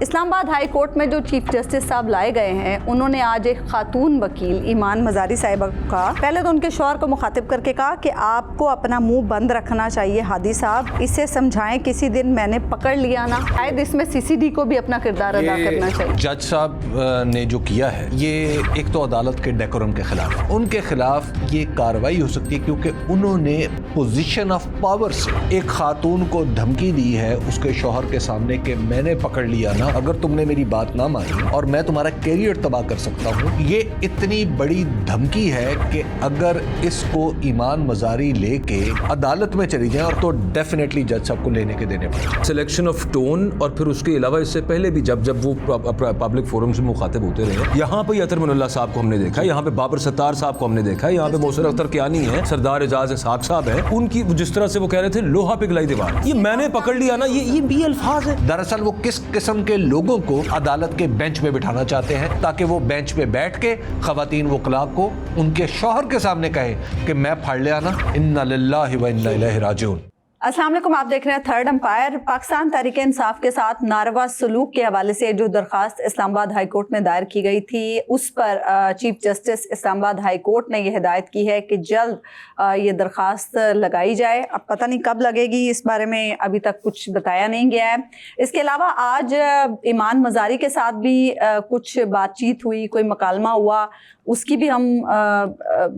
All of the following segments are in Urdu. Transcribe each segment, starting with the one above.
اسلام آباد ہائی کورٹ میں جو چیف جسٹس صاحب لائے گئے ہیں، انہوں نے آج ایک خاتون وکیل ایمان مزاری صاحبہ کا پہلے تو ان کے شوہر کو مخاطب کر کے کہا کہ آپ کو اپنا منہ بند رکھنا چاہیے ہادی صاحب، اسے سمجھائیں کسی دن میں نے پکڑ لیا نا، شاید اس میں سی سی ڈی کو بھی اپنا کردار ادا کرنا چاہیے۔ جج صاحب نے جو کیا ہے یہ ایک تو عدالت کے ڈیکورم کے خلاف ہے، ان کے خلاف یہ کارروائی ہو سکتی ہے کیونکہ انہوں نے پوزیشن آف پاور سے ایک خاتون کو دھمکی دی ہے اس کے شوہر کے سامنے کہ میں نے پکڑ لیا نا اگر تم نے میری بات نہ مانی اور میں تمہارا کیریئر تباہ کر سکتا ہوں۔ یہ اتنی بڑی دھمکی ہے کہ اگر اس کو ایمان مزاری لے کے عدالت میں چلی جائیں اور تو ڈیفینیٹلی جج صاحب کو لینے کے دینے پڑیں۔ سلیکشن آف ٹون اور پھر اس کے علاوہ اس سے پہلے بھی جب وہ پبلک فورم سے مخاطب ہوتے رہے، یہاں پہ عطر من اللہ صاحب کو ہم نے دیکھا، یہاں پہ بابر ستار صاحب کو ہم نے دیکھا، یہاں پہ محسن اختر کیانی ہے، سردار اعجاز اسحاق صاحب ہیں، ان کی جس طرح سے وہ کہہ رہے تھے لوہا پگھلائی دیوار، یہ میں نے پکڑ لیا نا، یہ بھی الفاظ ہیں۔ دراصل وہ کس قسم کے لوگوں کو عدالت کے بینچ پہ بٹھانا چاہتے ہیں تاکہ وہ بینچ پہ بیٹھ کے خواتین وکلاء کو ان کے شوہر کے سامنے کہے کہ میں پھاڑ لیا نا، انا للہ و انا الیہ راجعون۔ السلام علیکم، آپ دیکھ رہے ہیں تھرڈ امپائر۔ پاکستان تحریک انصاف کے ساتھ ناروا سلوک کے حوالے سے جو درخواست اسلام آباد ہائی کورٹ میں دائر کی گئی تھی، اس پر چیف جسٹس اسلام آباد ہائی کورٹ نے یہ ہدایت کی ہے کہ جلد یہ درخواست لگائی جائے۔ اب پتہ نہیں کب لگے گی، اس بارے میں ابھی تک کچھ بتایا نہیں گیا ہے۔ اس کے علاوہ آج ایمان مزاری کے ساتھ بھی کچھ بات چیت ہوئی، کوئی مکالمہ ہوا، اس کی بھی ہم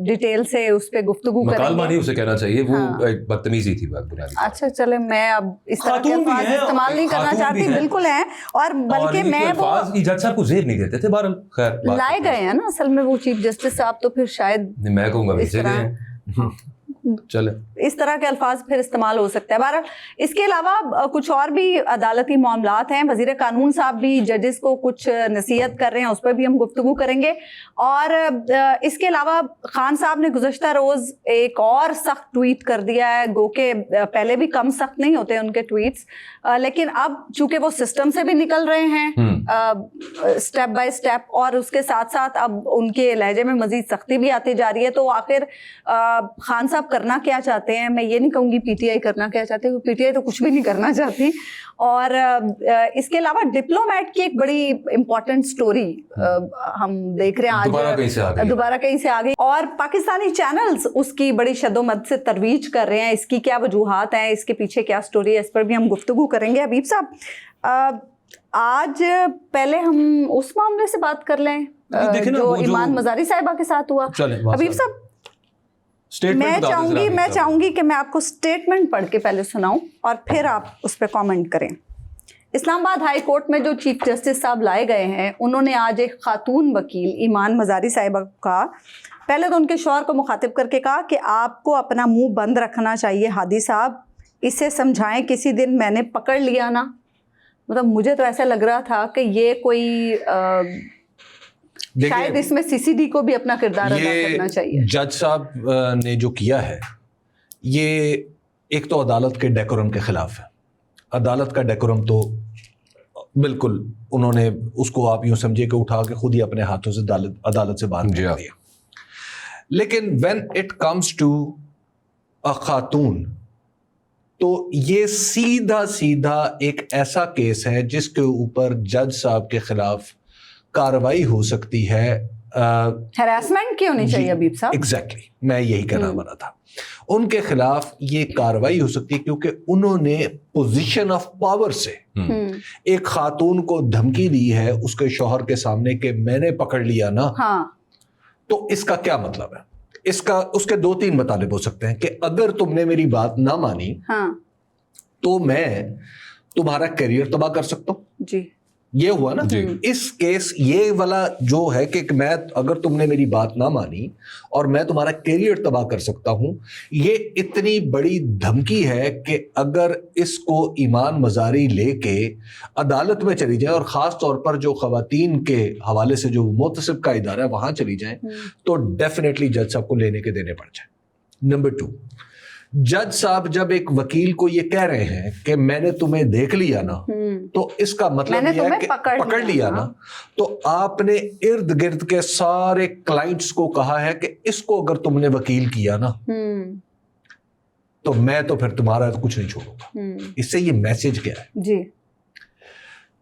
ڈیٹیل سے اس پہ گفتگو کریں گے۔ مکالمہ نہیں اسے کہنا چاہیے، وہ ایک بدتمیزی تھی بنیادی۔ اچھا چلے، میں اب اس طرح کے الفاظ استعمال نہیں کرنا چاہتی، بالکل ہیں، اور بلکہ میں وہ جج صاحب کو زیر نہیں دیتے تھے، بہرحال خیر لائے گئے ہیں نا اصل میں وہ چیف جسٹس صاحب، تو پھر شاید میں کہوں گا بھیجے گئے ہیں، چلے اس طرح کے الفاظ پھر استعمال ہو سکتا ہے۔ بہرحال اس کے علاوہ کچھ اور بھی عدالتی معاملات ہیں، وزیر قانون صاحب بھی ججز کو کچھ نصیحت کر رہے ہیں، اس پر بھی ہم گفتگو کریں گے۔ اور اس کے علاوہ خان صاحب نے گزشتہ روز ایک اور سخت ٹویٹ کر دیا ہے، گو کہ پہلے بھی کم سخت نہیں ہوتے ان کے ٹویٹس، لیکن اب چونکہ وہ سسٹم سے بھی نکل رہے ہیں سٹیپ بائی سٹیپ، اور اس کے ساتھ ساتھ اب ان کے لہجے میں مزید سختی بھی آتی جا رہی ہے، تو آخر خان صاحب کرنا کیا چاہتے ہیں؟ میں یہ نہیں کہوں گی پی ٹی آئی کرنا کیا چاہتے ہیں، پی ٹی آئی تو کچھ بھی نہیں کرنا چاہتی۔ اور اس کے علاوہ ڈپلومیٹ کی ایک بڑی امپورٹنٹ سٹوری ہم دیکھ رہے ہیں آج دوبارہ کہیں سے آ گئی، اور پاکستانی چینلز اس کی بڑی شد و مد سے ترویج کر رہے ہیں۔ اس کی کیا وجوہات ہیں، اس کے پیچھے کیا سٹوری ہے، اس پر بھی ہم گفتگو کریں گے۔ حبیب صاحب، آج پہلے ہم اس معاملے سے بات کر لیں جو ایمان مزاری صاحبہ کے ساتھ ہوا۔ حبیب صاحب، میں چاہوں گی کہ میں آپ کو سٹیٹمنٹ پڑھ کے پہلے سناؤں اور پھر آپ اس پہ کامنٹ کریں۔ اسلام آباد ہائی کورٹ میں جو چیف جسٹس صاحب لائے گئے ہیں، انہوں نے آج ایک خاتون وکیل ایمان مزاری صاحبہ کا پہلے تو ان کے شوہر کو مخاطب کر کے کہا کہ آپ کو اپنا منہ بند رکھنا چاہیے ہادی صاحب، اسے سمجھائیں کسی دن میں نے پکڑ لیا نا۔ مطلب مجھے تو ایسا لگ رہا تھا کہ یہ کوئی شاید اس میں سی سی ڈی کو بھی اپنا کردار ادا کرنا چاہیے۔ جج صاحب نے جو کیا ہے یہ ایک تو عدالت کے ڈیکورم کے خلاف ہے۔ عدالت کا ڈیکورم تو بالکل انہوں نے اس کو آپ یوں سمجھے کہ اٹھا کے خود ہی اپنے ہاتھوں سے عدالت سے باہر کر دیا۔ لیکن when it comes to a خاتون، تو یہ سیدھا ایک ایسا کیس ہے جس کے اوپر جج صاحب کے خلاف کارروائی ہو سکتی ہے۔ ہراسمنٹ کی ہونی چاہیے حبیب صاحب۔ ایگزیکٹلی، میں یہی کہنا والا تھا۔ ان کے خلاف یہ کارروائی ہو سکتی ہے کیونکہ انہوں نے پوزیشن آف پاور سے ایک خاتون کو دھمکی دی ہے اس کے شوہر کے سامنے کہ میں نے پکڑ لیا نا۔ تو اس کا کیا مطلب ہے؟ اس کے دو تین مطالب ہو سکتے ہیں کہ اگر تم نے میری بات نہ مانی تو میں تمہارا کیریئر تباہ کر سکتا ہوں۔ جی، یہ ہوا نا اس کیس، یہ والا جو ہے کہ میں اگر تم نے میری بات نہ مانی اور میں تمہارا کیریئر تباہ کر سکتا ہوں، یہ اتنی بڑی دھمکی ہے کہ اگر اس کو ایمان مزاری لے کے عدالت میں چلی جائے اور خاص طور پر جو خواتین کے حوالے سے جو محتسب کا ادارہ ہے وہاں چلی جائیں تو ڈیفینیٹلی جج صاحب کو لینے کے دینے پڑ جائیں۔ نمبر 2، جج صاحب جب ایک وکیل کو یہ کہہ رہے ہیں کہ میں نے تمہیں دیکھ لیا نا، تو اس کا مطلب یہ ہے کہ پکڑ لیا نا، تو آپ نے ارد گرد کے سارے کلائنٹس کو کہا ہے کہ اس کو اگر تم نے وکیل کیا نا تو میں تو پھر تمہارا کچھ نہیں چھوڑوں گا۔ اس سے یہ میسج کیا ہے؟ جی،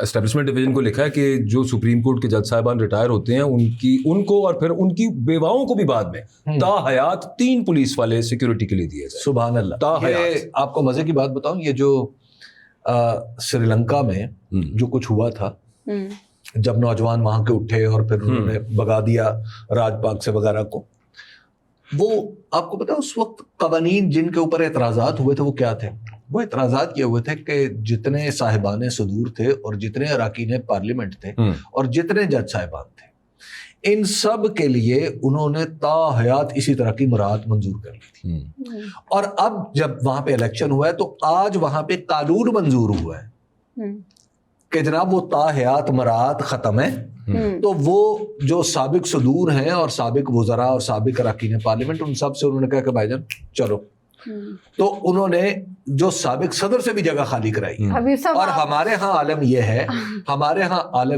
اسٹیبلشمنٹ ڈویژن کو لکھا ہے کہ جو سپریم کورٹ کے جج صاحبان ریٹائر ہوتے ہیں ان کو اور پھر ان کی بیواؤں کو بھی بعد میں تا حیات 3 پولیس والے سیکیورٹی کے لیے دیے جائے. سبحان اللہ. تا حیات. آپ کو مزے کی بات بتاؤں, یہ جو سری لنکا میں جو کچھ ہوا تھا, جب نوجوان وہاں کے اٹھے اور پھر انہوں نے بگا دیا راج پاک سے وغیرہ کو, وہ آپ کو پتا اس وقت قوانین جن کے اوپر اعتراضات ہوئے تھے وہ کیا تھے؟ وہ اعتراضات یہ ہوئے تھے کہ جتنے صاحبان صدور تھے اور جتنے اراکین پارلیمنٹ تھے اور جتنے جج صاحبان تھے, ان سب کے لیے انہوں نے تا حیات اسی طرح کی مراعات منظور کر لی تھی. اور اب جب وہاں پہ الیکشن ہوا ہے تو آج وہاں پہ قانون منظور ہوا ہے کہ جناب وہ تا حیات مراعات ختم ہے. تو وہ جو سابق صدور ہیں اور سابق وزراء اور سابق اراکین پارلیمنٹ, ان سب سے انہوں نے کہا کہ بھائی جان چلو, تو انہوں نے جو سابق صدر سے بھی جگہ خالی کرائی. اور ہمارے ہاں عالم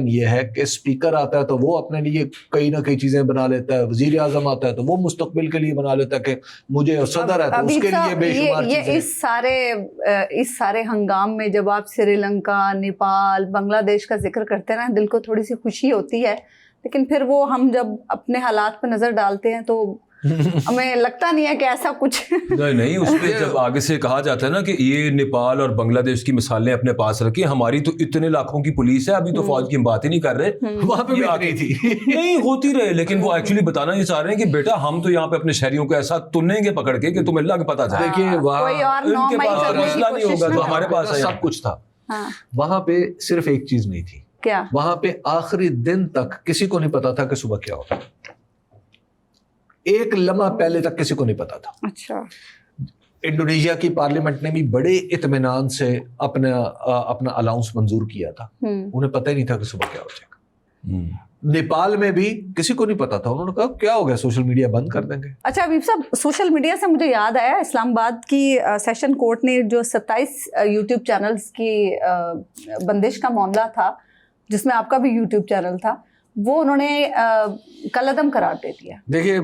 یہ ہے کہ اسپیکر آتا ہے تو وہ اپنے لیے کئی نہ کئی چیزیں بنا لیتا ہے, وزیر اعظم آتا ہے تو وہ مستقبل کے لیے بنا لیتا ہے کہ مجھے صدر ہے تو اس کے لیے بے شمار چیزیں. اس سارے ہنگام میں جب آپ سری لنکا, نیپال, بنگلہ دیش کا ذکر کرتے ہیں نا, دل کو تھوڑی سی خوشی ہوتی ہے, لیکن پھر وہ ہم جب اپنے حالات پہ نظر ڈالتے ہیں تو ہمیں لگتا نہیں ہے کہ ایسا کچھ نہیں. اس پہ جب آگے سے کہا جاتا ہے نا کہ یہ نیپال اور بنگلہ دیش کی مثالیں اپنے پاس رکھی, ہماری تو اتنے لاکھوں کی پولیس ہے, ابھی تو فوج کی ہم بات ہی نہیں کر رہے, وہاں پہ بھی تھی نہیں ہوتی رہے, لیکن وہ ایکچولی بتانا یہ چاہ رہے ہیں کہ بیٹا ہم تو یہاں پہ اپنے شہریوں کو ایسا تنیں گے پکڑ کے کہ تمہیں اللہ کے پتہ چلے. دیکھیے وہاں ان کے پاس مسئلہ نہیں ہوگا تو ہمارے پاس سب کچھ تھا. وہاں پہ صرف ایک چیز نہیں تھی, کیا؟ وہاں پہ آخری دن تک کسی کو نہیں پتا تھا کہ صبح کیا ہوگا. ایک لمحہ پہلے تک کسی کو نہیں پتا تھا. اچھا. انڈونیشیا کی پارلیمنٹ نے بھی بڑے اطمینان سے اپنا الاؤنس منظور کیا تھا, انہیں پتہ ہی نہیں تھا کہ صبح کیا ہو جائے گا. نیپال میں بھی کسی کو نہیں پتا تھا, انہوں نے کہا کیا ہو گیا, سوشل میڈیا بند کر دیں گے. اچھا حبیب صاحب, سوشل میڈیا سے مجھے یاد آیا, اسلام آباد کی سیشن کورٹ نے جو 27 یوٹیوب چینلز کی بندش کا معاملہ تھا, جس میں آپ کا بھی یوٹیوب چینل تھا, وہ انہوں نے کالعدم قرار دے دیا. دیکھیے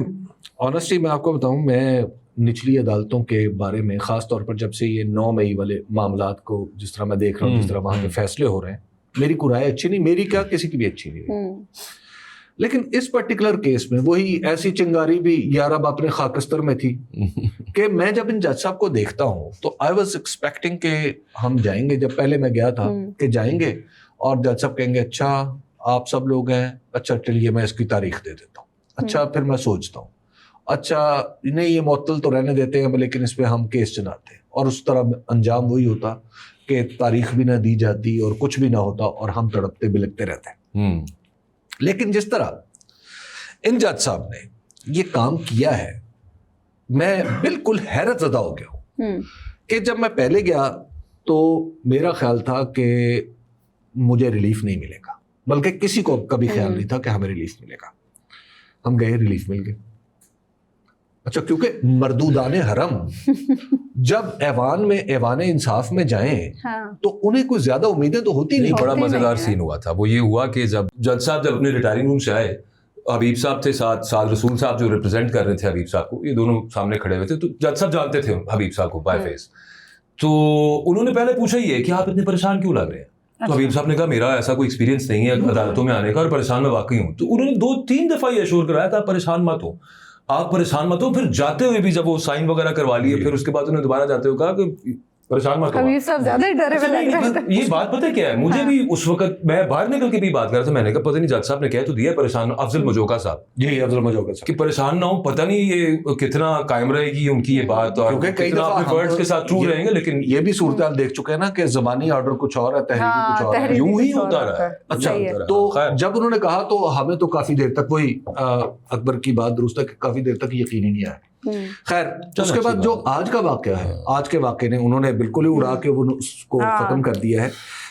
آنیسٹلی میں آپ کو بتاؤں, میں نچلی عدالتوں کے بارے میں خاص طور پر جب سے یہ 9 مئی والے معاملات کو جس طرح میں دیکھ رہا ہوں, جس طرح وہاں کے فیصلے ہو رہے ہیں, میری کوئی رائے اچھی نہیں, میری کیا کسی کی بھی اچھی نہیں رہی. لیکن اس پرٹیکولر کیس میں وہی ایسی چنگاری بھی یار اب اپنے خاکستر میں تھی کہ میں جب ان جج صاحب کو دیکھتا ہوں تو آئی واز ایکسپیکٹنگ کہ ہم جائیں گے, جب پہلے میں گیا تھا کہ جائیں گے اور جج صاحب کہیں گے اچھا آپ سب لوگ ہیں, اچھا چلیے میں اس کی تاریخ دے دیتا ہوں. اچھا پھر میں سوچتا ہوں, اچھا نہیں یہ معطل تو رہنے دیتے ہیں لیکن اس پہ ہم کیس چلاتے ہیں, اور اس طرح انجام وہی ہوتا کہ تاریخ بھی نہ دی جاتی اور کچھ بھی نہ ہوتا اور ہم تڑپتے بلکتے رہتے. لیکن جس طرح ان جج صاحب نے یہ کام کیا ہے, میں بالکل حیرت زدہ ہو گیا ہوں کہ جب میں پہلے گیا تو میرا خیال تھا کہ مجھے ریلیف نہیں ملے گا, بلکہ کسی کو کبھی خیال نہیں تھا کہ ہمیں ریلیف ملے گا. ہم گئے, ریلیف مل گئے. اچھا کیونکہ مردودان حرم جب ایوان انصاف میں جائیں تو انہیں کوئی زیادہ امیدیں تو ہوتی نہیں. بڑا مزیدار سین ہوا تھا, وہ یہ ہوا کہ جب جج صاحب جب اپنے ریٹائرنگ روم سے آئے, حبیب صاحب تھے ساتھ, سعد رسول صاحب جو ریپرزینٹ کر رہے تھے حبیب صاحب کو, یہ دونوں سامنے کھڑے ہوئے تھے. تو جج صاحب جانتے تھے حبیب صاحب کو بائی فیس, تو انہوں نے پہلے پوچھا یہ کہ آپ اتنے پریشان کیوں لگ رہے ہیں. تو حبیب صاحب نے کہا میرا ایسا کوئی ایکسپیرینس نہیں ہے عدالتوں میں آنے کا اور پریشان میں واقعی ہوں. تو انہوں نے 2-3 دفعہ یہ ایشور کرایا تھا پریشان مت ہو, آپ پریشان مت ہو. پھر جاتے ہوئے بھی جب وہ سائن وغیرہ کروا لیے, پھر اس کے بعد انہوں نے دوبارہ جاتے ہوئے کہا کہ پریشان مت ہو. حبیب صاحب زیادہ ہی ڈرے ہوئے لگ رہے تھے. یہ بات پتہ کیا ہے, مجھے بھی اس وقت میں باہر نکل کے بھی بات کر رہا تھا, میں نے کہا پتہ نہیں جج صاحب نے کہہ تو دیا پریشان, افضل مجوکا صاحب, جی افضل مجوکا صاحب, کہ پریشان نہ ہو, پتہ نہیں یہ کتنا قائم رہے گی ان کی یہ بات, اور کتنا اپنے ورڈز کے ساتھ ٹرو رہیں گے. لیکن یہ بھی صورتحال دیکھ چکے ہیں نا کہ زبانی آرڈر کچھ اور ہے, تحریری کچھ اور ہے, یوں ہی ہوتا رہا ہے. اچھا تو جب انہوں نے کہا تو ہمیں تو کافی دیر تک, وہی اکبر کی بات درست ہے کہ کافی دیر تک یقین ہی نہیں آیا. خیر اس کے بعد جو آج کا واقعہ ہے, آج کے واقعے نے انہوں نے بالکل ہی اڑا کے وہ اس کو ختم کر دیا ہے.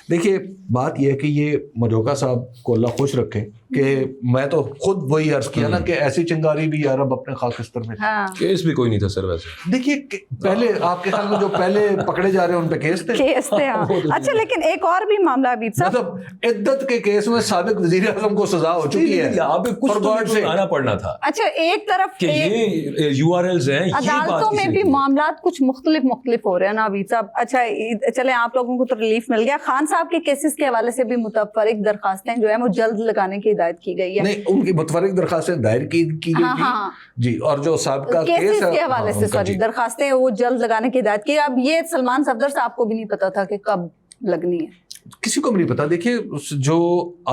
دیکھیے بات یہ ہے کہ یہ مجوکا صاحب کو اللہ خوش رکھے کہ میں تو خود وہی عرض کیا نا کہ ایسی چنگاری بھی یار اب اپنے خاکستر میں. کیس بھی کوئی نہیں تھا سر ویسے. دیکھیے پہلے آپ کے خیال میں جو پہلے پکڑے جا رہے ہیں ان پہ کیس تھے. اچھا لیکن ایک اور بھی معاملہ حبیب صاحب, مطلب عدت کے کیس میں سابق وزیر اعظم کو سزا ہو چکی ہے, یہاں پہ کچھ تو آنا پڑنا تھا. اچھا ایک طرف کہ یہ یو آر ایلز ہیں, عدالتوں میں بھی معاملات کچھ مختلف ہو رہے ہیں نا حبیب صاحب. اچھا چلیں آپ لوگوں کو تو ریلیف مل گیا, خان صاحب صاحب کے کیسز کے حوالے سے بھی متفرق درخواستیں جو ہیں وہ جلد لگانے کی ہدایت کی گئی ہے. نہیں, ان کی متفرق درخواستیں دائر کی گئی جی, اور جو سابقہ کیس کے حوالے سے سوری درخواستیں وہ جلد لگانے کی ہدایت کی. اب یہ سلمان صفدر صاحب کو بھی نہیں پتا تھا کہ کب لگنی ہے, کسی کو بھی نہیں پتا. دیکھیے جو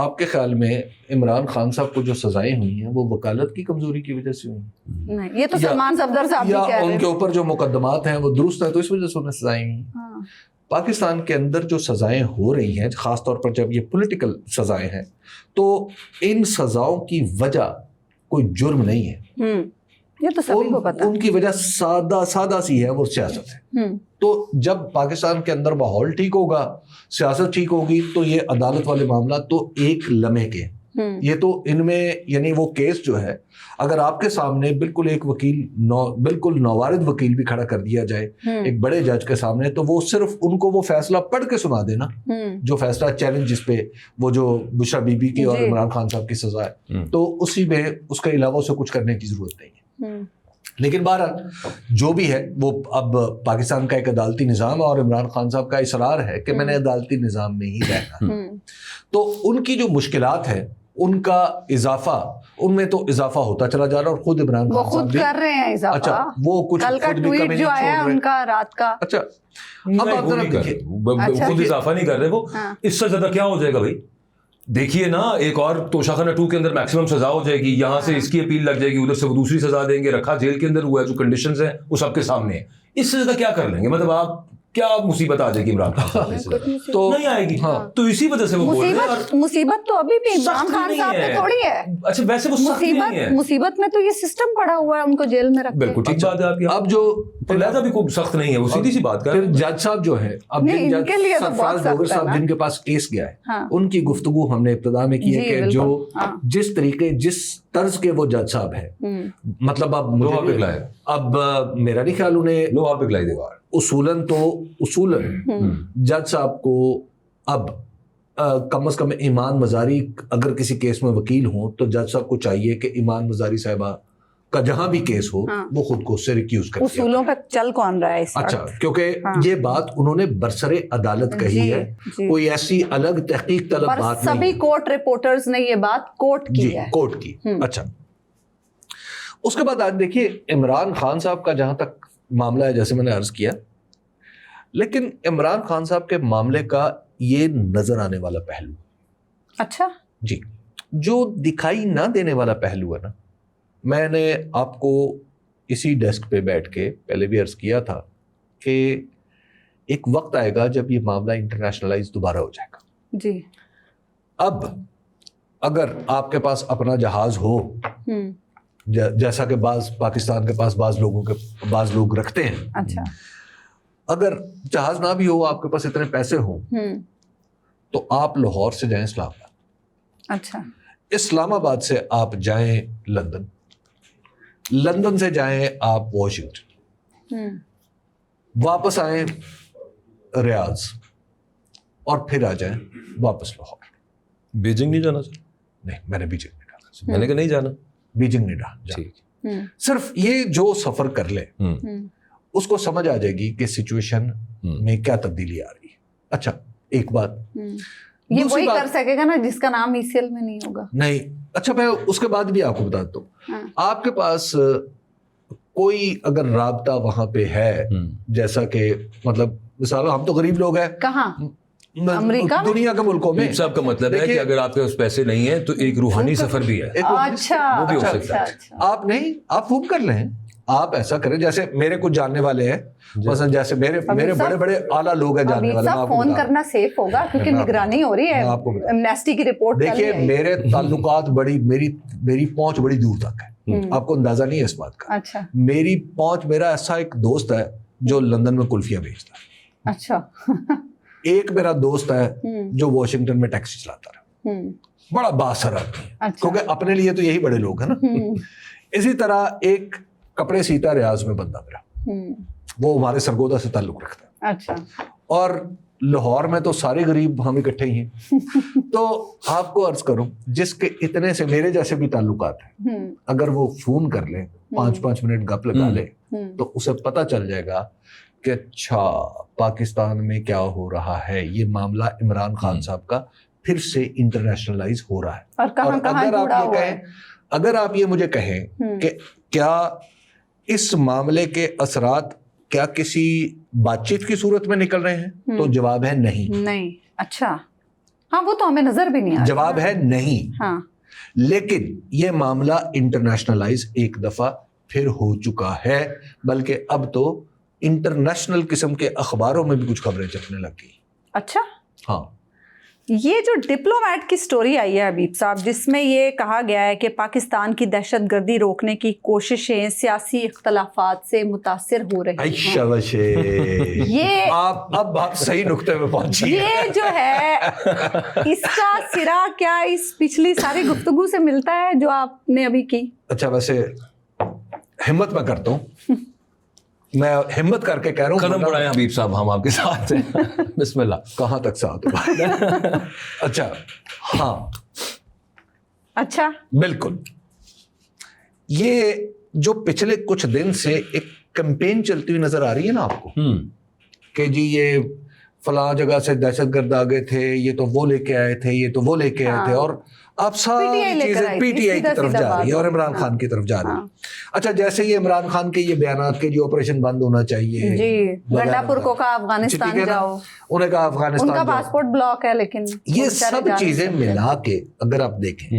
آپ کے خیال میں عمران خان صاحب کو جو سزائیں ہوئی ہیں وہ وکالت کی کمزوری کی وجہ سے ہوئی ہیں, نہیں یہ تو سلمان صفدر صاحب بھی کہہ رہے ہیں, ان کے اوپر جو مقدمات ہیں وہ درست ہیں تو اس وجہ سے انہیں سزائیں ہوئی ہیں. پاکستان کے اندر جو سزائیں ہو رہی ہیں خاص طور پر جب یہ پولیٹیکل سزائیں ہیں تو ان سزاؤں کی وجہ کوئی جرم نہیں ہے, یہ تو سبھی کو پتا. ان کی وجہ سادہ سی ہے, وہ سیاست ہے. تو جب پاکستان کے اندر ماحول ٹھیک ہوگا, سیاست ٹھیک ہوگی, تو یہ عدالت والے معاملات تو ایک لمحے کے, یہ تو ان میں یعنی وہ کیس جو ہے اگر آپ کے سامنے بالکل ایک وکیل بالکل نوارد وکیل بھی کھڑا کر دیا جائے ایک بڑے جج کے سامنے, تو وہ صرف ان کو وہ فیصلہ پڑھ کے سنا دینا جو فیصلہ چیلنج جس پہ وہ جو بشرا بی بی کی اور عمران خان صاحب کی سزا ہے, تو اسی میں اس کے علاوہ سے کچھ کرنے کی ضرورت نہیں ہے. لیکن بہرحال جو بھی ہے وہ اب پاکستان کا ایک عدالتی نظام اور عمران خان صاحب کا اصرار ہے کہ میں نے عدالتی نظام میں ہی رہنا, تو ان کی جو مشکلات ہیں ان کا اضافہ, ان میں تو اضافہ ہوتا چلا جا رہا, اور خود عمران خان صاحب بھی کر رہے ہیں اضافہ. اچھا وہ کچھ کل کا ٹویٹ جو آیا ان کا رات کا, اچھا اب آپ خود اضافہ نہیں کر رہے, وہ اس سے زیادہ کیا ہو جائے گا بھائی. دیکھیے نا, ایک اور توشاخانہ 2 کے اندر میکسیمم سزا ہو جائے گی, یہاں سے اس کی اپیل لگ جائے گی, ادھر سے وہ دوسری سزا دیں گے, رکھا جیل کے اندر ہوا ہے, جو کنڈیشنز ہیں وہ سب کے سامنے ہیں. اس سے زیادہ کیا کر لیں گے, مطلب آپ کیا مصیبت آ جائے گی عمران خان صاحب, تو نہیں آئے گی. تو اسی وجہ سے وہ بول رہے ہیں مصیبت تو ابھی بھی عمران خان صاحب پہ تھوڑی ہے. اچھا ویسے وہ سخت نہیں ہے, مصیبت میں تو یہ سسٹم پڑا ہوا ہے ان کو جیل میں رکھ. بالکل ٹھیک بات ہے آپ کی. اب جو لہذا بھی کوئی سخت نہیں ہے, وہ سیدھی سی بات کر. پھر جج صاحب جو ہے, اب سرفراز ڈوگر صاحب جن کے پاس کیس گیا ہے, ان کی گفتگو ہم نے ابتدا میں کی ہے کہ جو جس طریقے جس طرز کے وہ جج صاحب ہیں, مطلب اب میرا نہیں خیال انہیں لوہا پگھلائی دیوار اصولاً جج صاحب کو اب کم از کم ایمان مزاری اگر کسی کیس میں وکیل ہوں تو جج صاحب کو چاہیے کہ ایمان مزاری صاحبہ کا جہاں بھی کیس ہو وہ خود کو اس سے ریکیوز کرے. اصولوں پہ چل کون رہا ہے اس وقت؟ اچھا, کیونکہ یہ بات انہوں نے برسر عدالت کہی ہے, کوئی ایسی الگ تحقیق طلب بات نہیں. سبھی کورٹ رپورٹرز نے یہ بات کوٹ کی ہے, کوٹ کی. اچھا, اس کے بعد آج دیکھیے عمران خان صاحب کا جہاں تک معاملہ ہے, جیسے میں نے عرض کیا, لیکن عمران خان صاحب کے معاملے کا یہ نظر آنے والا پہلو, اچھا جی, جو دکھائی نہ دینے والا پہلو ہے نا, میں نے آپ کو اسی ڈیسک پہ بیٹھ کے پہلے بھی عرض کیا تھا کہ ایک وقت آئے گا جب یہ معاملہ انٹرنیشنلائز دوبارہ ہو جائے گا. جی, اب اگر آپ کے پاس اپنا جہاز ہو, جیسا کہ پاکستان کے پاس بعض لوگ رکھتے ہیں, اچھا, اگر جہاز نہ بھی ہو, آپ کے پاس اتنے پیسے ہوں, تو آپ لاہور سے جائیں اسلام آباد, اچھا, اسلام آباد سے آپ جائیں لندن, لندن سے جائیں آپ واشنگٹن, واپس آئیں ریاض, اور پھر آ جائیں واپس لاہور. بیجنگ نہیں جانا سر؟ نہیں, میں نے بیجنگ نہیں جانا. میں نے کہا نہیں جانا, بیجنگ نہیں جانا. صرف یہ جو سفر کر لے اس کو سمجھ آ جائے گی کہ سچویشن میں کیا تبدیلی آ رہی ہے. اچھا, ایک بات یہ وہی کر سکے گا نا جس کا نام ECL میں نہیں ہوگا. نہیں, اچھا میں اس کے بعد بھی آپ کو بتاتا ہوں, آپ کے پاس کوئی اگر رابطہ وہاں پہ ہے, جیسا کہ مطلب مثال ہم تو غریب لوگ ہیں, کہاں امریکہ دنیا کے ملکوں میں. صاحب کا مطلب ہے کہ اگر آپ کے پاس پیسے نہیں ہیں تو ایک روحانی سفر بھی ہے. اچھا, وہ بھی ہو سکتا ہے. آپ نہیں, آپ فون کر لیں, آپ ایسا کریں جیسے میرے کچھ جاننے والے ہیں, مثلا جیسے میرے بڑے بڑے اعلیٰ لوگ ہیں جاننے والے. فون کرنا سیف ہوگا کیونکہ نگرانی ہو رہی ہے, ایمنیسٹی کی رپورٹ. دیکھیے میرے تعلقات میری پہنچ بڑی دور تک ہے, آپ کو اندازہ نہیں ہے اس بات کا. اچھا, میری پہنچ, میرا ایسا ایک دوست ہے جو لندن میں کلفیاں بیچتا ہے. اچھا, ایک میرا دوست ہے جو واشنگٹن میں ٹیکسی چلاتا ہے, بڑا بااثر آدمی ہے, کیونکہ اپنے لیے تو یہی بڑے لوگ ہیں نا. اسی طرح ایک کپڑے سیتا ریاض میں بندہ میرا, وہ ہمارے سرگودا سے تعلق رکھتا ہے. اچھا, اور لاہور میں تو سارے غریب ہم اکٹھے ہی ہیں. تو آپ کو عرض کروں, جس کے اتنے سے میرے جیسے بھی تعلقات ہیں, اگر وہ فون کر لیں, 5 منٹ گپ لگا لے, تو اسے پتہ چل جائے گا کہ اچھا پاکستان میں کیا ہو رہا ہے, یہ معاملہ عمران خان صاحب کا پھر سے انٹرنیشنلائز ہو رہا ہے. اور کہاں کہاں جڑا ہوا ہے. اگر آپ یہ مجھے کہیں کہ کیا اس معاملے کے اثرات کیا کسی بات چیت کی صورت میں نکل رہے ہیں, تو جواب ہے نہیں. اچھا ہاں, وہ تو ہمیں نظر بھی نہیں آ رہا. جواب ہے نہیں. ہاں, لیکن یہ معاملہ انٹرنیشنلائز ایک دفعہ پھر ہو چکا ہے, بلکہ اب تو انٹرنیشنل قسم کے اخباروں میں بھی کچھ خبریں چھپنے لگ گئی. اچھا ہاں, یہ جو ڈپلومیٹ کی سٹوری آئی ہے حبیب صاحب, جس میں یہ کہا گیا ہے کہ پاکستان کی دہشت گردی روکنے کی کوششیں سیاسی اختلافات سے متاثر ہو رہی ہیں, یہ اب صحیح نقطے میں پہنچی. یہ جو ہے اس کا سرا کیا اس پچھلی ساری گفتگو سے ملتا ہے جو آپ نے ابھی کی؟ اچھا ویسے ہمت میں کرتا ہوں, میں ہمت کر کے کہہ رہا ہوں, قدم بڑھائیں حبیب صاحب, ہم آپ کے ساتھ ہیں. بسم اللہ. کہاں تک ساتھ ہوگا. اچھا ہاں, اچھا بالکل. یہ جو پچھلے کچھ دن سے ایک کیمپین چلتی ہوئی نظر آ رہی ہے نا آپ کو, کہ جی یہ فلاں جگہ سے دہشت گرد آ گئے تھے, یہ تو وہ لے کے آئے تھے, یہ تو وہ لے کے آئے تھے, اور اب ساری چیزیں پی ٹی آئی کی طرف جا رہی ہے اور عمران خان کی طرف جا رہی ہے. اچھا جیسے یہ عمران خان کے یہ بیانات کے جو آپریشن بند ہونا چاہیے, جی گنڈا پور کو کہا افغانستان جاؤ, انہیں کہا افغانستان, ان کا پاسپورٹ بلاک ہے, لیکن یہ سب چیزیں ملا کے اگر آپ دیکھیں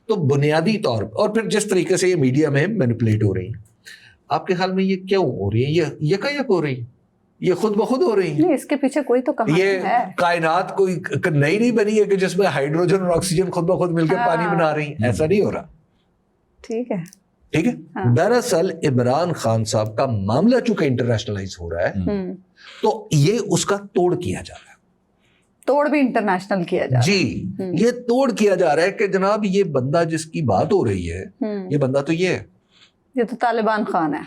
تو بنیادی طور پر, اور پھر جس طریقے سے یہ میڈیا میں مینیپولیٹ ہو رہی ہیں, آپ کے خیال میں یہ کیوں ہو رہی ہے؟ یہ یک ہو رہی ہے, یہ خود بخود ہو رہی ہے؟ اس کے پیچھے کوئی تو کہانی ہے. یہ کائنات کوئی نئی نہیں بنی ہے کہ جس میں ہائیڈروجن اور آکسیجن خود بخود مل کے پانی بنا رہی ہیں, ایسا نہیں ہو رہا. ٹھیک ہے, ٹھیک ہے. دراصل عمران خان صاحب کا معاملہ چونکہ انٹرنیشنلائز ہو رہا ہے, تو یہ اس کا توڑ کیا جا رہا ہے. توڑ بھی انٹرنیشنل کیا جا رہا ہے. جی, یہ توڑ کیا جا رہا ہے کہ جناب یہ بندہ جس کی بات ہو رہی ہے, یہ بندہ تو یہ ہے, یہ تو طالبان خان ہے,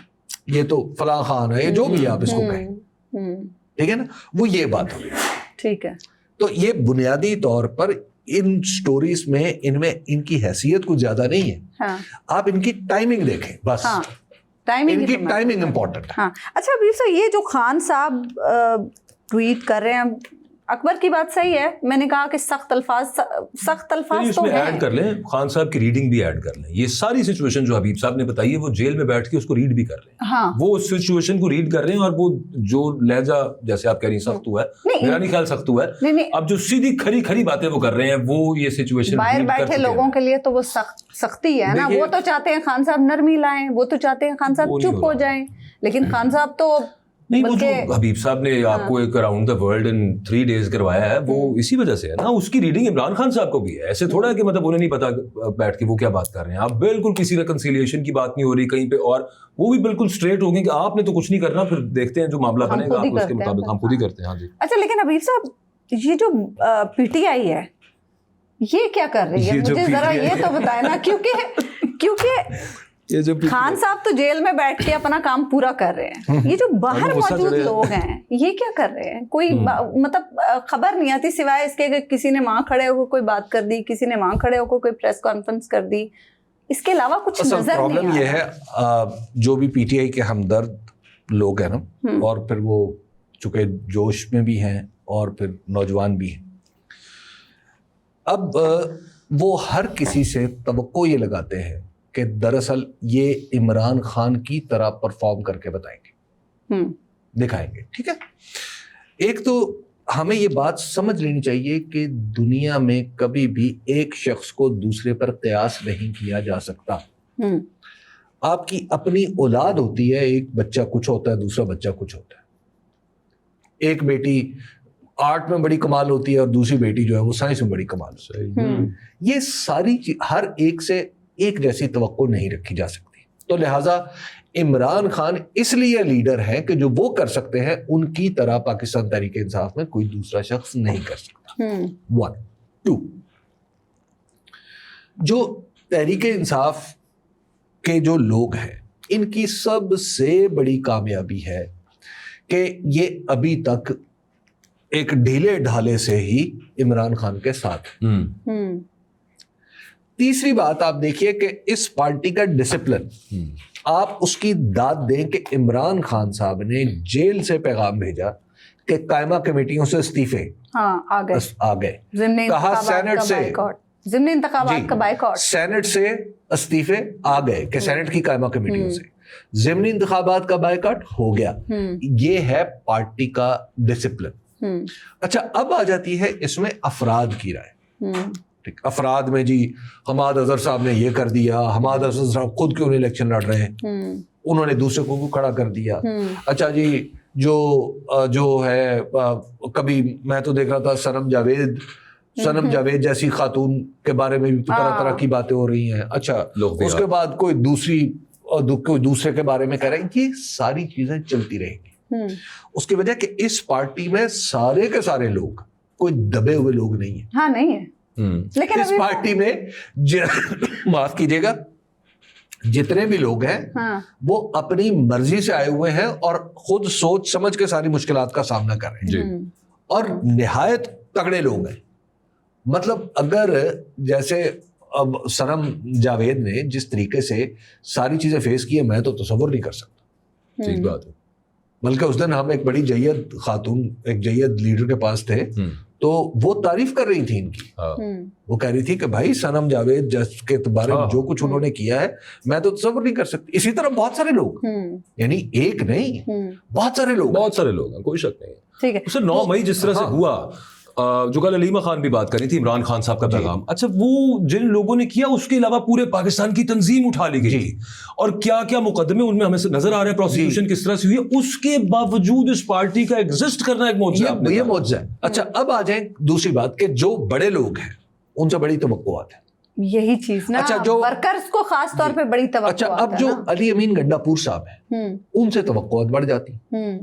یہ تو فلاں خان ہے, یہ جو بھی آپ اس کو کہیں, ٹھیک ہے نا, وہ یہ بات ہو رہی ہے. ٹھیک ہے. تو یہ بنیادی طور پر ان سٹوریز میں ان کی حیثیت کچھ زیادہ نہیں ہے. آپ ان کی ٹائمنگ دیکھیں بس, ان کی ٹائمنگ امپورٹنٹ ہے. اچھا ابھی سے یہ جو خان صاحب ٹویٹ کر رہے ہیں, اکبر کی بات صحیح ہے, میں نے کہا کہ سخت الفاظ تو ہیں, ایڈ کر لیں, خان صاحب کی ریڈنگ بھی ایڈ کر لیں. یہ ساری سچویشن جو حبیب صاحب نے بتائی ہے وہ جیل میں بیٹھ کے اس کو ریڈ بھی کر لیں. وہ اس سچویشن کو ریڈ کر رہے ہیں, اور وہ جو لہجہ جیسے آپ کہہ رہی ہیں سخت ہوا ہے, میرا نہیں خیال سخت ہوا ہے, اب جو سیدھی کھری باتیں وہ کر رہے ہیں, وہ یہ سچویشن باہر بیٹھے لوگوں کے لیے تو وہ سختی ہے نا. وہ تو چاہتے ہیں خان صاحب نرمی لائیں, وہ تو چاہتے ہیں خان صاحب چپ ہو جائیں, لیکن خان صاحب تو نہیں, وہ جو حبیب صاحب نے آپ کو ایک around the world in 3 days کروایا ہے, وہ اسی وجہ سے ہے نا. اس کی ریڈنگ عمران خان صاحب کو بھی ہے, ایسے تھوڑا ہے کہ مطلب انہیں نہیں پتا بیٹھ کے وہ کیا بات کر رہے ہیں. آپ بالکل کسی ریکنسیلیشن کی بات نہیں ہو رہی کہیں پہ, اور وہ بھی بالکل اسٹریٹ ہو گئی کہ آپ نے تو کچھ نہیں کرنا, پھر دیکھتے ہیں جو معاملہ بنے گا اس کے مطابق ہم خود ہی کرتے ہیں. ہاں جی. اچھا لیکن حبیب صاحب یہ جو پی ٹی آئی ہے یہ کیا کر رہی ہے, مجھے ذرا یہ تو بتائیں نا, کیونکہ خان صاحب تو جیل میں بیٹھ کے اپنا کام پورا کر رہے ہیں, یہ جو باہر موجود لوگ ہیں یہ کیا کر رہے ہیں؟ کوئی مطلب خبر نہیں آتی سوائے اس کے کہ کسی نے وہاں کھڑے ہو کوئی بات کر دی, کسی نے وہاں کھڑے ہو کوئی پریس کانفرنس کر دی, اس کے علاوہ کچھ نظر نہیں آ رہا. پرابلم یہ ہے جو بھی پی ٹی آئی کے ہمدرد لوگ ہیں نا, اور پھر وہ چونکہ جوش میں بھی ہیں اور پھر نوجوان بھی ہیں, اب وہ ہر کسی سے توقع یہ لگاتے ہیں کہ دراصل یہ عمران خان کی طرح پرفارم کر کے بتائیں گے, دکھائیں گے. ٹھیک ہے, ایک تو ہمیں یہ بات سمجھ لینی چاہیے کہ دنیا میں کبھی بھی ایک شخص کو دوسرے پر قیاس نہیں کیا جا سکتا. آپ کی اپنی اولاد ہوتی ہے, ایک بچہ کچھ ہوتا ہے, دوسرا بچہ کچھ ہوتا ہے. ایک بیٹی آرٹ میں بڑی کمال ہوتی ہے اور دوسری بیٹی جو ہے وہ سائنس میں بڑی کمال ہوتی ہے. یہ ساری ہر ایک سے ایک جیسی توقع نہیں رکھی جا سکتی. تو لہٰذا عمران خان اس لیے لیڈر ہیں کہ جو وہ کر سکتے ہیں ان کی طرح پاکستان تحریک انصاف میں کوئی دوسرا شخص نہیں کر سکتا. 1 2 جو تحریک انصاف کے جو لوگ ہیں ان کی سب سے بڑی کامیابی ہے کہ یہ ابھی تک ایک ڈھیلے ڈھالے سے ہی عمران خان کے ساتھ. تیسری بات آپ دیکھیے کہ اس پارٹی کا ڈسپلن، آپ اس کی داد دیں کہ عمران خان صاحب نے جیل سے پیغام بھیجا کہ قائمہ کمیٹیوں سے استعفے آ گئے، کہا سینٹ سے ضمن انتخابات کا بائیکاٹ، سینٹ سے استعفے آ گئے کہ سینٹ کی قائمہ کمیٹیوں سے ضمنی انتخابات کا بائیکاٹ ہو گیا. یہ ہے پارٹی کا ڈسپلن. اچھا اب آ جاتی ہے اس میں افراد کی رائے. افراد میں جی حماد اظہر صاحب نے یہ کر دیا، حماد اظہر صاحب خود کیوں نہیں الیکشن لڑ رہے ہیں، انہوں نے دوسرے کو کھڑا کر دیا. اچھا جی جو ہے کبھی میں تو دیکھ رہا تھا سنم جاوید جیسی خاتون کے بارے میں بھی طرح طرح کی باتیں ہو رہی ہیں. اچھا اس کے بعد کوئی دوسرے کے بارے میں کہہ رہے ہیں. یہ ساری چیزیں چلتی رہیں گی. اس کی وجہ کہ اس پارٹی میں سارے کے سارے لوگ کوئی دبے ہوئے لوگ نہیں ہیں. ہاں نہیں ہے. لیکن اس پارٹی میں معاف کیجیے گا جتنے بھی لوگ ہیں وہ اپنی مرضی سے آئے ہوئے ہیں اور خود سوچ سمجھ کے ساری مشکلات کا سامنا کر رہے ہیں اور نہایت تگڑے لوگ ہیں. مطلب اگر جیسے اب سنم جاوید نے جس طریقے سے ساری چیزیں فیس کی ہے میں تو تصور نہیں کر سکتا. ٹھیک بات ہے. بلکہ اس دن ہم ایک بڑی جید خاتون ایک جید لیڈر کے پاس تھے تو وہ تعریف کر رہی تھی ان کی. وہ کہہ رہی تھی کہ بھائی سنم جاوید کے بارے میں جو کچھ انہوں نے کیا ہے میں تو تصور نہیں کر سکتی. اسی طرح بہت سارے لوگ، یعنی ایک نہیں بہت سارے لوگ ہیں، کوئی شک نہیں. ٹھیک ہے. اسے 9 مئی جس طرح سے ہوا، جو کل علیمہ خان بھی بات کری تھی، عمران خان صاحب کا پیغام. اچھا وہ جن لوگوں نے کیا اس کے علاوہ پورے پاکستان کی تنظیم اٹھا لی گئی تھی اور کیا کیا مقدمے ان میں ہمیں نظر آ رہے ہیں، پروسیکیوشن کس طرح سے ہوئی ہے، اس کے باوجود اس پارٹی کا ایگزسٹ کرنا ایک معجزہ ہے. یہ معجزہ ہے. اچھا اب آ جائیں دوسری بات کہ جو بڑے لوگ ہیں ان سے بڑی توقعات ہیں. یہی چیز نا ورکرز کو خاص طور پہ بڑی توقعات. اچھا اب جو علی امین گنڈاپور صاحب ہیں ان سے توقعات بڑھ جاتی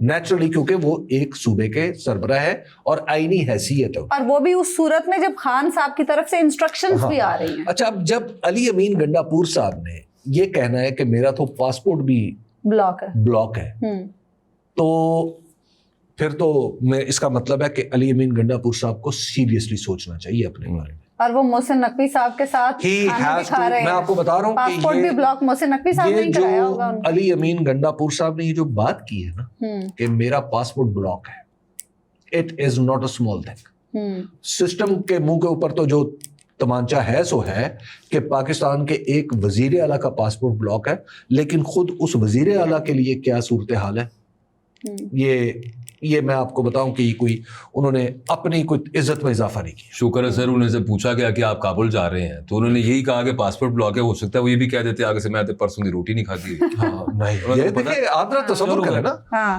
نیچرلی، کیونکہ وہ ایک صوبے کے سربراہ ہے اور آئینی حیثیت ہے، اور وہ بھی اس صورت میں جب خان صاحب کی طرف سے انسٹرکشنز بھی آ رہی ہیں. اچھا اب جب علی امین گنڈاپور صاحب نے یہ کہنا ہے کہ میرا تو پاسپورٹ بھی بلاک ہے تو پھر تو میں اس کا مطلب ہے کہ علی امین گنڈاپور صاحب کو سیریسلی سوچنا چاہیے اپنے بارے میں. اور وہ محسن نقوی صاحب کے ساتھ میں آپ کو بتا رہا ہوں پاسپورٹ بھی بلاک محسن نقوی صاحب نے کرایا ہوگا. علی امین گنڈاپور صاحب نے یہ جو بات کی ہے نا کہ میرا پاسپورٹ بلاک ہے، it is not a small thing. System کے منہ کے اوپر تو جو تمانچہ ہے سو ہے کہ پاکستان کے ایک وزیر اعلیٰ کا پاسپورٹ بلاک ہے، لیکن خود اس وزیر اعلیٰ کے لیے کیا صورتحال ہے یہ میں آپ کو بتاؤں کہ کوئی انہوں نے اپنی کوئی عزت میں اضافہ نہیں کیا. شکر ہے سر. انہوں سے پوچھا گیا کہ آپ کابل جا رہے ہیں تو انہوں نے یہی کہا کہ پاسپورٹ بلاک ہے. ہو سکتا ہے وہ یہ بھی کہہ دیتے آگے سے میں پرسوں کی روٹی نہیں کھاتی. آپ ذرا تصور کریں نا،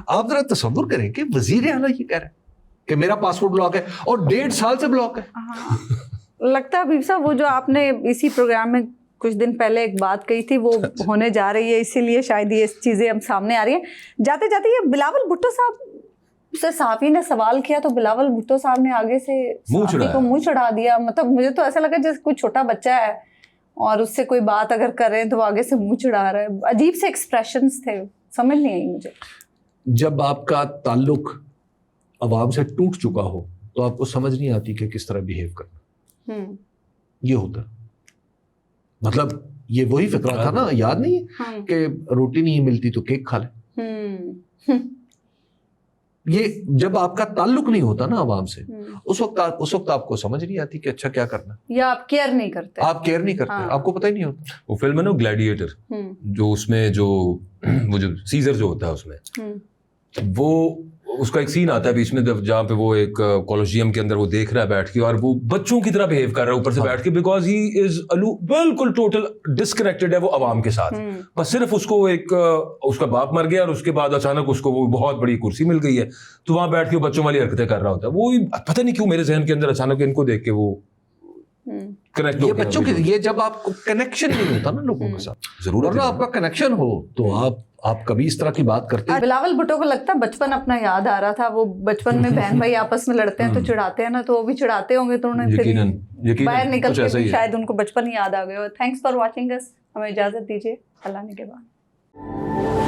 آپ ذرا تصور کریں کہ وزیر اعلیٰ یہ کہہ رہے ہیں کہ میرا پاسپورٹ بلاک ہے اور 1.5 سال سے بلاک ہے. لگتا ہے حبیب صاحب وہ جو آپ نے اسی پروگرام میں کچھ دن پہلے ایک بات کہی تھی وہ ہونے جا رہی ہے، اسی لیے شاید یہ چیزیں اب سامنے آ رہی ہیں. جاتے جاتے یہ بلاول بھٹو صاحب سے صحافی نے سوال کیا تو بلاول بھٹو صاحب نے آگے سے صحافی کو منہ چڑھا دیا. مطلب مجھے تو ایسا لگا جیسے کوئی چھوٹا بچہ ہے اور اس سے کوئی بات اگر کر رہے ہیں تو وہ آگے سے منہ چڑھا رہا ہے. عجیب سے ایکسپریشنز تھے، سمجھ نہیں آئی مجھے. جب آپ کا تعلق عوام سے ٹوٹ چکا ہو تو آپ کو سمجھ نہیں آتی کہ کس طرح بیہیو کرنا. یہ ہوتا مطلب یہ وہی فکرہ تھا نا، یاد نہیں کہ روٹی نہیں ملتی تو کیک کھا لے. یہ جب آپ کا تعلق نہیں ہوتا نا عوام سے اس وقت آپ کو سمجھ نہیں آتی کہ اچھا کیا کرنا، یا آپ کیئر نہیں کرتے، آپ کو پتہ ہی نہیں ہوتا. وہ فلم ہے نا گلیڈیٹر، جو اس میں جو سیزر جو ہوتا ہے اس میں وہ اس کا ایک سین آتا ہے بیچ میں جہاں پہ وہ ایک کالوجیم کے اندر وہ دیکھ رہا ہے بیٹھ کے اور وہ بچوں کی طرح بہیو کر رہا ہے اوپر سے بیٹھ کے، بیکاز ہی از بالکل ٹوٹل ڈسکنیکٹڈ ہے وہ عوام کے ساتھ. بس صرف اس کو ایک اس کا باپ مر گیا اور اس کے بعد اچانک اس کو وہ بہت بڑی کرسی مل گئی ہے تو وہاں بیٹھ کے بچوں والی حرکتیں کر رہا ہوتا ہے. وہ پتہ نہیں کیوں میرے ذہن کے اندر اچانک ان کو دیکھ کے وہ کنیکٹ ہو بچوں کے. یہ جب آپ کو کنیکشن نہیں ہوتا نا لوگوں کے ساتھ، ضرور آپ کا کنیکشن ہو تو آپ کبھی اس طرح کی بات کرتے ہیں. بلاول بھٹو کو لگتا ہے بچپن اپنا یاد آ رہا تھا. وہ بچپن میں بہن بھائی آپس میں لڑتے ہیں تو چڑھاتے ہیں نا، تو وہ بھی چڑھاتے ہوں گے تو انہوں نے باہر نکل کے شاید ان کو بچپن یاد آ گیا. تھینکس فار واچنگ اس. ہمیں اجازت دیجیے. اللہ نے کے بعد.